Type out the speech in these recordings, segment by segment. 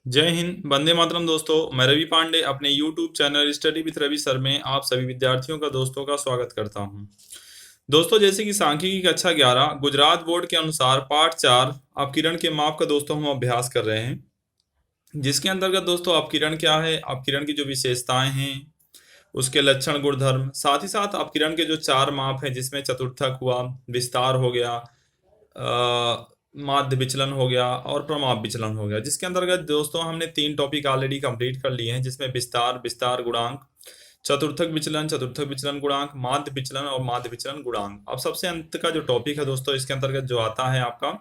जय हिंद, वंदे मातरम। दोस्तों, मैं रवि पांडे अपने YouTube channel study with Ravi sir में आप सभी विद्यार्थियों का दोस्तों का स्वागत करता हूं। दोस्तों, जैसे कि सांख्यिकी कक्षा 11 गुजरात बोर्ड के अनुसार पाठ 4 अपकिरण के माप का दोस्तों हम अभ्यास कर रहे हैं, जिसके अंतर्गत दोस्तों अपकिरण क्या है, अपकिरण की जो विशेषताएं हैं, उसके लक्षण गुणधर्म, साथ ही साथ अपकिरण के जो चार माप हैं जिसमें चतुर्थक हुआ, विस्तार हो गया, माध्य विचलन हो गया और प्रमाप विचलन हो गया, जिसके अंतर्गत दोस्तों हमने तीन टॉपिक ऑलरेडी कंप्लीट कर लिए हैं, जिसमें विस्तार विस्तार गुणांक, चतुर्थक विचलन गुणांक, माध्य विचलन और माध्य विचलन गुणांक। अब सबसे अंत का जो टॉपिक है दोस्तों, इसके अंतर्गत जो आता है आपका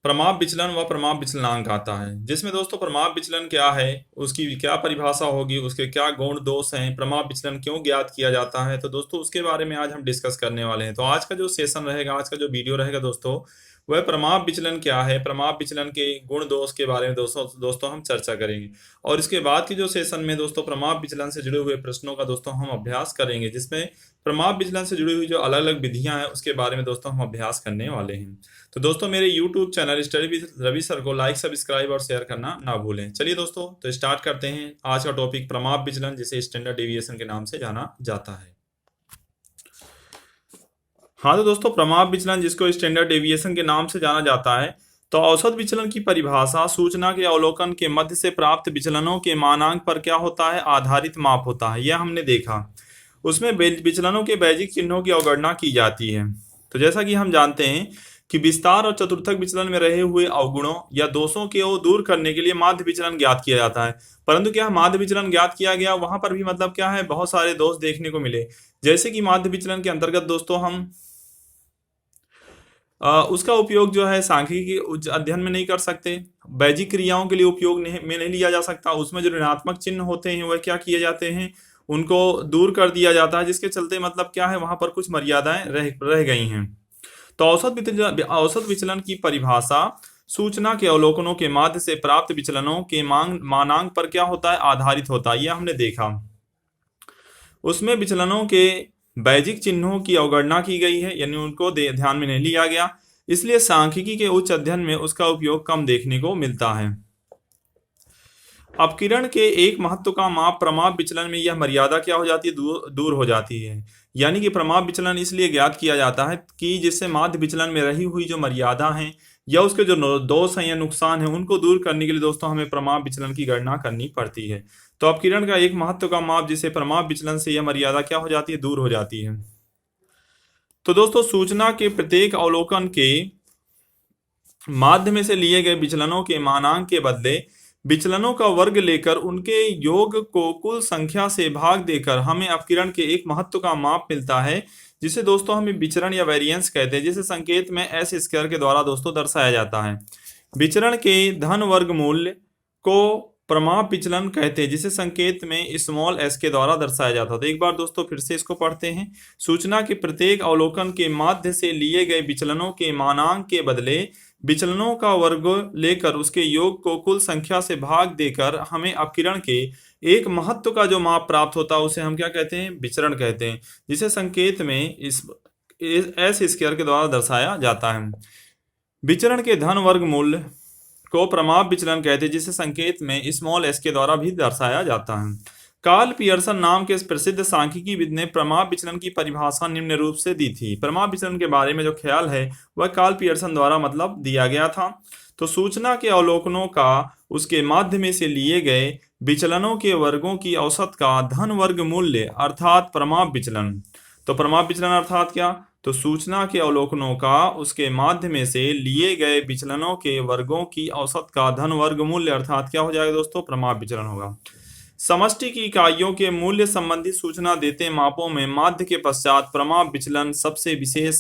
प्रमाप विचलन व प्रमाप विचलनांक आता है, जिसमें दोस्तों प्रमाप विचलन क्या है, उसकी क्या परिभाषा होगी, उसके क्या गुण दोष हैं, प्रमाप विचलन क्यों ज्ञात किया जाता है, तो दोस्तों उसके बारे में आज हम डिस्कस करने वाले हैं। तो आज का जो सेशन रहेगा, आज का जो वीडियो रहेगा दोस्तों, वह प्रमाप विचलन क्या है, प्रमाप विचलन के गुण दोष के बारे में दोस्तों हम चर्चा करेंगे। और इसके बाद की जो सेशन में दोस्तों प्रमाप विचलन से जुड़े हुए प्रश्नों का दोस्तों हम अभ्यास करेंगे, जिसमें प्रमाप विचलन से जुड़ी हुई जो अलग अलग विधियां हैं उसके बारे में दोस्तों हम अभ्यास करने वाले हैं। तो दोस्तों मेरे YouTube channel study with Ravi sir को लाइक सब्सक्राइब और शेयर करना ना भूलें। चलिए दोस्तों, तो स्टार्ट करते हैं आज का टॉपिक प्रमाप विचलन, जिसे स्टैंडर्ड डेविएशन के नाम से जाना जाता है। हाँ तो दोस्तों, प्रमाप विचलन जिसको स्टैंडर्ड डेविएशन के नाम से जाना जाता है, तो औसत विचलन की परिभाषा सूचना के अवलोकन के मध्य से प्राप्त विचलनों के मानांक पर क्या होता है, आधारित माप होता है। यह हमने देखा। उसमें विचलनों के बैजिक चिन्हों की अवगणना की जाती है। तो जैसा कि हम जानते हैं कि विस्तार और चतुर्थक विचलन में रहे हुए अवगुणों या दोषों को दूर करने के लिए माध्य विचलन ज्ञात किया जाता है। परंतु क्या माध्य विचलन ज्ञात किया गया, वहां पर भी मतलब क्या है, बहुत सारे दोष देखने को मिले। जैसे कि माध्य विचलन के अंतर्गत दोस्तों हम उसका उपयोग जो है सांख्यिकी के अध्ययन में नहीं कर सकते, बैजिक क्रियाओं के लिए उपयोग में नहीं लिया जा सकता। उसमें जो ऋणात्मक चिन्ह होते हैं वह क्या किए जाते हैं, उनको दूर कर दिया जाता है, जिसके चलते मतलब क्या है, वहां पर कुछ मर्यादाएं रह गई हैं। तो औसत विचलन की परिभाषा सूचना के अवलोकनों के माध्य से प्राप्त विचलनों के मानांक पर क्या होता है, आधारित होता है। यह हमने देखा। उसमें विचलनों के बैजिक चिन्हों की अवगणना की गई है, यानी उनको ध्यान में नहीं लिया गया, इसलिए सांख्यिकी के उच्च अध्ययन में उसका उपयोग कम देखने को मिलता है। अपकिरण के एक महत्व का माप प्रमाप विचलन में यह मर्यादा क्या हो जाती है, दूर हो जाती है। यानी कि प्रमाप विचलन इसलिए ज्ञात किया जाता है कि जिससे माध्य विचलन में रही हुई जो मर्यादा है या उसके जो दोष हैं या नुकसान है, उनको दूर करने के लिए दोस्तों हमें प्रमाप विचलन की गणना करनी पड़ती है। तो अपकिरण का एक महत्व का माप जिसे प्रमाप विचलन से यह मर्यादा क्या हो जाती है, दूर हो जाती है। तो दोस्तों सूचना के प्रत्येक अवलोकन के माध्य में से लिए गए विचलनों के मानांक के बदले विचलनों का वर्ग लेकर उनके योग को कुल संख्या से भाग देकर हमें अपकिरण के एक महत्व का माप मिलता है, जिसे दोस्तों हमें विचरण या वेरिएंस कहते हैं, जिसे संकेत में एस स्क्वायर के द्वारा दोस्तों दर्शाया जाता है। विचरण के धन वर्ग मूल्य को प्रमाप विचलन कहते हैं, जिसे संकेत में स्मॉल एस के द्वारा दर्शाया जाता है। तो एक बार दोस्तों फिर से इसको पढ़ते हैं। सूचना के प्रत्येक अवलोकन के माध्य से लिए गए विचलनों के मानांक के बदले विचलनों का वर्ग लेकर उसके योग को कुल संख्या से भाग देकर हमें अपकिरण के एक महत्व का जो माप प्राप्त होता है उसे हम क्या कहते हैं, विचरण कहते हैं, जिसे संकेत में इस एस स्क्वायर के द्वारा दर्शाया जाता है। विचरण के धन वर्ग मूल्य को प्रमाप विचलन कहते हैं, जिसे संकेत में स्मॉल एस के द्वारा भी दर्शाया जाता है। कार्ल पियर्सन नाम के प्रसिद्ध सांख्यिकीविद ने प्रमाप विचलन की परिभाषा निम्न रूप से दी थी। प्रमाप विचलन के बारे में जो ख्याल है वह कार्ल पियर्सन द्वारा मतलब दिया गया था। तो सूचना के अवलोकनों का उसके माध्य में से लिए गए विचलनों के वर्गों की औसत का धन वर्ग मूल्य अर्थात प्रमाप विचलन। तो प्रमाप विचलन अर्थात क्या, तो सूचना के अवलोकनों का उसके माध्य में से लिए गए विचलनों के वर्गों की औसत का धन वर्ग मूल्य अर्थात क्या हो जाएगा दोस्तों, प्रमाप विचलन होगा। समष्टि की इकाइयों के मूल्य संबंधी सूचना देते मापों में माध्य के पश्चात प्रमाप विचलन सबसे विशेष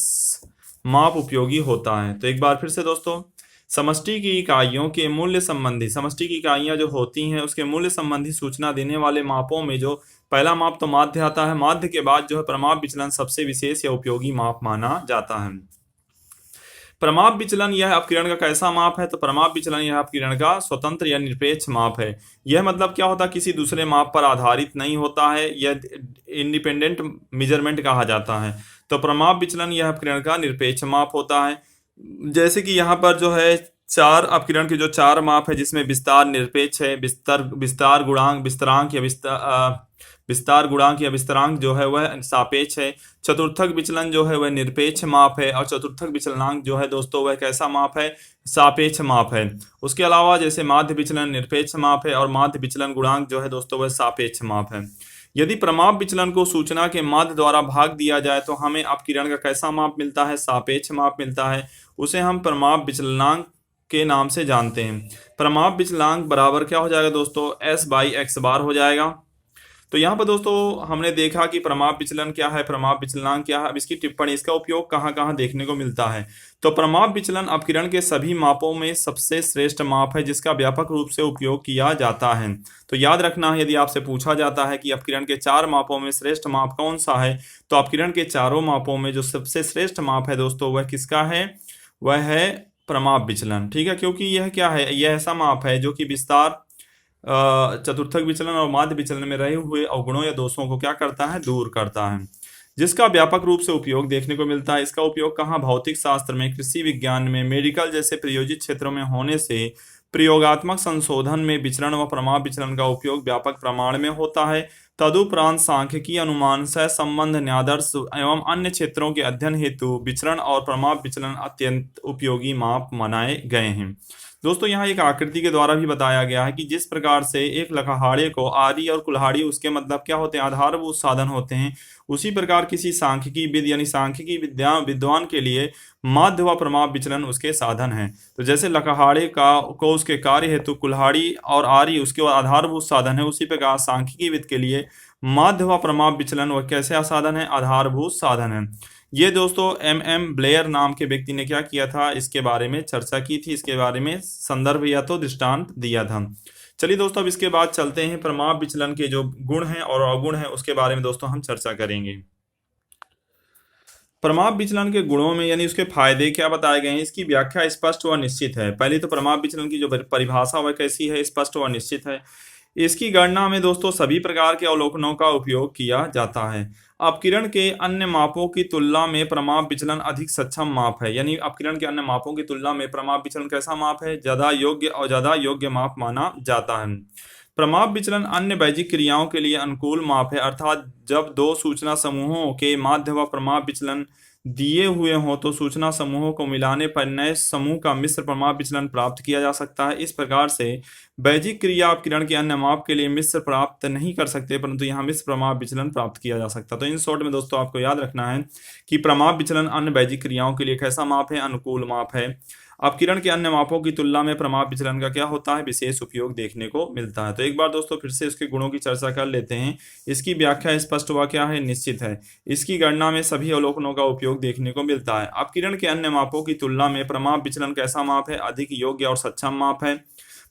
माप उपयोगी होता है। तो एक बार फिर से दोस्तों, समष्टि की इकाइयों के मूल्य संबंधी, समष्टि की इकाइयां जो होती हैं उसके मूल्य संबंधी सूचना देने वाले मापों में जो पहला माप तो माध्य आता है, माध्य के बाद जो है प्रमाप विचलन सबसे विशेष या उपयोगी माप माना जाता है। प्रमाप विचलन यह अपकिरण का कैसा माप है, तो प्रमाप विचलन यह अपकिरण का स्वतंत्र या निरपेक्ष माप है। यह मतलब क्या होता है, किसी दूसरे माप पर आधारित नहीं होता है, यह इंडिपेंडेंट मेजरमेंट कहा जाता है। तो प्रमाप विचलन यह अपकिरण का निरपेक्ष माप होता है। जैसे कि यहाँ पर जो है चार अपकिरण के जो चार माप है, जिसमें विस्तार निरपेक्ष है, विस्तार गुणांक विस्तरांक या विस्तार गुणांक या विस्तरांक जो है वह सापेक्ष है। चतुर्थक विचलन जो है वह निरपेक्ष माप है, और चतुर्थक विचलनांक जो है दोस्तों वह कैसा माप है, सापेक्ष माप है। उसके अलावा जैसे माध्य विचलन निरपेक्ष माप है, और माध्य विचलन गुणांक जो है दोस्तों वह सापेक्ष माप है। यदि प्रमाप विचलन को सूचना के माध्य द्वारा भाग दिया जाए तो हमें अपकिरण का कैसा माप मिलता है, सापेक्ष माप मिलता है। उसे हम प्रमाप विचलनांक के नाम से जानते हैं। प्रमाप विचलनांक बराबर क्या हो जाएगा दोस्तों, S/x बार हो जाएगा। तो यहाँ पर दोस्तों हमने देखा कि प्रमाप विचलन क्या है, प्रमाप विचलनांक क्या है। अब इसकी टिप्पणी, इसका उपयोग कहाँ कहाँ देखने को मिलता है। तो प्रमाप विचलन अपकिरण के सभी मापों में सबसे श्रेष्ठ माप है, जिसका व्यापक रूप से उपयोग किया जाता है। तो याद रखना है, यदि आपसे पूछा जाता है कि अपकिरण के चार मापों में श्रेष्ठ माप कौन सा है, तो अपकिरण के चारों मापों में जो सबसे श्रेष्ठ माप है दोस्तों वह किसका है, वह है प्रमाप विचलन। ठीक है, क्योंकि यह क्या है, यह ऐसा माप है जो कि विस्तार, चतुर्थक विचलन और माध्य विचलन में रहे हुए अवगुणों या दोषों को क्या करता है, दूर करता है, जिसका व्यापक रूप से उपयोग देखने को मिलता है। इसका उपयोग कहाँ, भौतिक शास्त्र में, कृषि विज्ञान में, मेडिकल जैसे प्रयोजित क्षेत्रों में होने से प्रयोगात्मक संशोधन में विचरण व प्रमाप विचलन का उपयोग व्यापक प्रमाण में होता है। तदुपरांत सांख्यिकी, अनुमान, सहसंबंध, न्यायादर्श एवं अन्य क्षेत्रों के अध्ययन हेतु विचरण और प्रमाप विचलन अत्यंत उपयोगी माप माने गए हैं। दोस्तों यहाँ एक आकृति के द्वारा भी बताया गया है कि जिस प्रकार से एक लकहाड़े को आरी और कुल्हाड़ी उसके मतलब क्या होते हैं, आधारभूत साधन होते हैं, उसी प्रकार किसी सांख्यिकी विद यानी सांख्यिकी विद्वान के लिए माध्य व प्रमाप विचलन उसके साधन हैं। तो जैसे लकहाड़े को उसके कार्य हेतु कुल्हाड़ी और आरी उसके आधारभूत साधन है, उसी प्रकार सांख्यिकी विद के लिए माध्य व प्रमाप विचलन वह कैसे साधन है, आधारभूत साधन है। ये दोस्तों M.M. ब्लेयर नाम के व्यक्ति ने क्या किया था, इसके बारे में चर्चा की थी, इसके बारे में संदर्भ या तो दृष्टांत दिया था। चलिए दोस्तों, अब इसके बाद चलते हैं प्रमाप विचलन के जो गुण हैं और अवगुण हैं उसके बारे में दोस्तों हम चर्चा करेंगे। प्रमाप विचलन के गुणों में यानी उसके फायदे क्या बताए गए हैं, इसकी व्याख्या स्पष्ट व निश्चित है। पहले तो प्रमाप विचलन की जो परिभाषा वह कैसी है, स्पष्ट व निश्चित है। इसकी गणना में दोस्तों सभी प्रकार के अवलोकनों का उपयोग किया जाता है। अपकिरण के अन्य मापों की तुलना में प्रमाप विचलन अधिक सक्षम माप है, यानी अपकिरण के अन्य मापों की तुलना में प्रमाप विचलन कैसा माप है, ज्यादा योग्य माप माना जाता है। प्रमाप विचलन अन्य बाह्यिक क्रियाओं के लिए अनुकूल माप है, अर्थात जब दो सूचना समूहों के माध्य व प्रमाप विचलन दिए हुए हों तो सूचना समूहों को मिलाने पर नए समूह का मिश्र प्रमाप विचलन प्राप्त किया जा सकता है। इस प्रकार से बाह्यिक क्रिया अपकिरण के अन्य माप के लिए मिश्र प्राप्त नहीं कर सकते, परंतु यहाँ मिश्र प्रमाप विचलन प्राप्त किया जा सकता है। तो इन शॉर्ट में दोस्तों आपको याद रखना है कि प्रमाप विचलन अन्य बाह्यिक क्रियाओं के लिए कैसा माप है, अनुकूल माप है। अपकिरण के अन्य मापों की तुलना में प्रमाप विचलन का क्या होता है, विशेष उपयोग देखने को मिलता है। तो एक बार दोस्तों फिर से इसके गुणों की चर्चा कर लेते हैं। इसकी व्याख्या स्पष्ट व क्या है, निश्चित है। इसकी गणना में सभी अवलोकनों का उपयोग देखने को मिलता है। अपकिरण के अन्य मापों की तुलना में प्रमाप विचलन कैसा माप है, अधिक योग्य और सक्षम माप है।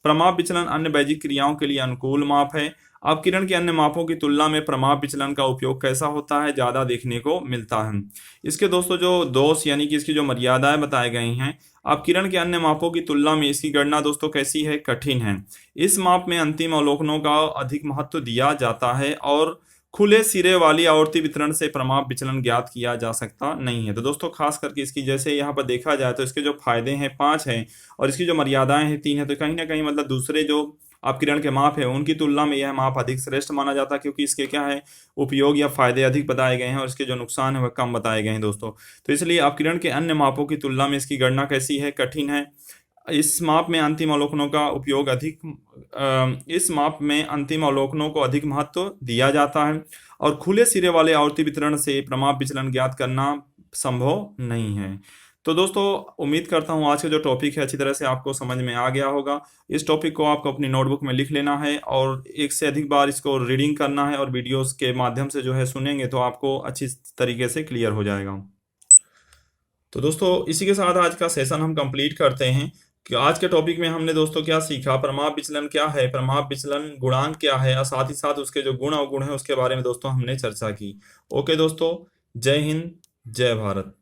प्रमाप विचलन अन्य बाह्यिक क्रियाओं के लिए अनुकूल माप है। अपकिरण के अन्य मापों की तुलना में प्रमाप विचलन का उपयोग कैसा होता है, ज्यादा देखने को मिलता है। इसके दोस्तों जो दोष यानी कि इसकी जो मर्यादाएं बताई गई हैं, अपकिरण के अन्य मापों की तुलना में इसकी गणना दोस्तों कैसी है, कठिन है। इस माप में अंतिम अवलोकनों का अधिक महत्व दिया जाता है और खुले सिरे वाली आवर्ती वितरण से प्रमाप विचलन ज्ञात किया जा सकता नहीं है। तो दोस्तों खास करके इसकी जैसे यहाँ पर देखा जाए तो इसके जो फायदे हैं 5 हैं और इसकी जो मर्यादाएं हैं 3 है। तो कहीं ना कहीं मतलब दूसरे जो अपकिरण के माप है उनकी तुलना में यह माप अधिक श्रेष्ठ माना जाता है, क्योंकि इसके क्या है, उपयोग या फायदे अधिक बताए गए हैं और इसके जो नुकसान है वह कम बताए गए हैं दोस्तों। तो इसलिए अपकिरण के अन्य मापों की तुलना में इसकी गणना कैसी है, कठिन है। इस माप में अंतिम अवलोकनों का उपयोग इस माप में अंतिम अवलोकनों को अधिक महत्व दिया जाता है और खुले सिरे वाले आवर्ती वितरण से प्रमाप विचलन ज्ञात करना संभव नहीं है। तो दोस्तों उम्मीद करता हूँ आज का जो टॉपिक है अच्छी तरह से आपको समझ में आ गया होगा। इस टॉपिक को आपको अपनी नोटबुक में लिख लेना है और एक से अधिक बार इसको रीडिंग करना है और वीडियोस के माध्यम से जो है सुनेंगे तो आपको अच्छी तरीके से क्लियर हो जाएगा। तो दोस्तों इसी के साथ आज का सेशन हम कंप्लीट करते हैं कि आज के टॉपिक में हमने दोस्तों क्या सीखा, प्रमाप विचलन क्या है, प्रमाप विचलन गुणांक क्या है और साथ ही साथ उसके जो गुण अवगुण है उसके बारे में दोस्तों हमने चर्चा की। ओके दोस्तों, जय हिंद, जय भारत।